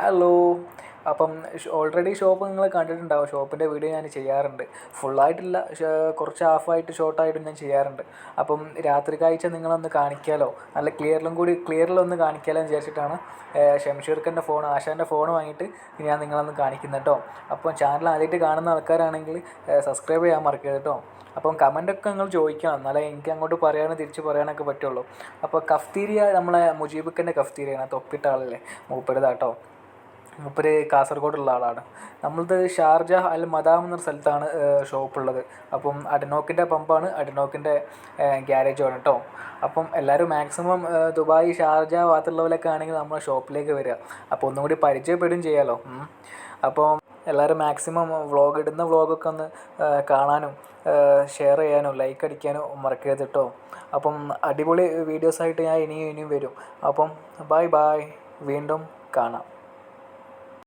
Hello. അപ്പം already shop നിങ്ങൾ കണ്ടിട്ടുണ്ടാവും. ഷോപ്പിൻ്റെ വീഡിയോ ഞാൻ ചെയ്യാറുണ്ട്. ഫുള്ളായിട്ടില്ല, കുറച്ച് ഹാഫായിട്ട് ഷോർട്ടായിട്ടും ഞാൻ ചെയ്യാറുണ്ട്. അപ്പം രാത്രി കാഴ്ച നിങ്ങളൊന്ന് കാണിക്കാമല്ലോ, നല്ല ക്ലിയറിലൊന്ന് കാണിക്കാമല്ലോ എന്ന് വിചാരിച്ചിട്ടാണ് ഷംഷീർക്കൻ്റെ ഫോൺ, ആശാൻ്റെ ഫോൺ വാങ്ങിയിട്ട് ഞാൻ നിങ്ങളൊന്ന് കാണിക്കുന്നത് കേട്ടോ. അപ്പോൾ ചാനൽ ആദ്യമായിട്ട് കാണുന്ന ആൾക്കാരാണെങ്കിൽ സബ്സ്ക്രൈബ് ചെയ്യാൻ മറക്കരുത് കേട്ടോ. അപ്പം കമൻറ്റൊക്കെ നിങ്ങൾ ചോദിക്കണം, എന്നാലേ എനിക്ക് അങ്ങോട്ട് പറയാനും തിരിച്ച് പറയാനൊക്കെ പറ്റുള്ളൂ. അപ്പോൾ കഫ്തീരിയ നമ്മളെ മുജീബിക്കൻ്റെ കഫ്തീരിയാണ്, തൊപ്പിട്ട ആളല്ലേ മൂപ്പരുതാട്ടോ. മൂപ്പര് കാസർഗോഡുള്ള ആളാണ്. നമ്മളത് ഷാർജ അൽ മദാം എന്നൊരു സ്ഥലത്താണ് ഷോപ്പുള്ളത്. അപ്പം അഡ്നോക്കിൻ്റെ പമ്പാണ്, അഡ്നോക്കിൻ്റെ ഗ്യാരേജുമാണ് കേട്ടോ. അപ്പം എല്ലാവരും മാക്സിമം ദുബായ് ഷാർജ ഭാഗത്തുള്ളവരൊക്കെ ആണെങ്കിൽ നമ്മളെ ഷോപ്പിലേക്ക് വരിക. അപ്പോൾ ഒന്നും കൂടി പരിചയപ്പെടുകയും ചെയ്യാമല്ലോ. അപ്പോൾ എല്ലാവരും മാക്സിമം ഇടുന്ന വ്ളോഗൊക്കെ ഒന്ന് കാണാനും ഷെയർ ചെയ്യാനും ലൈക്ക് അടിക്കാനും മറക്കരുത് കേട്ടോ. അപ്പം അടിപൊളി വീഡിയോസായിട്ട് ഞാൻ ഇനിയും വരും. അപ്പം ബൈ ബൈ, വീണ്ടും കാണാം.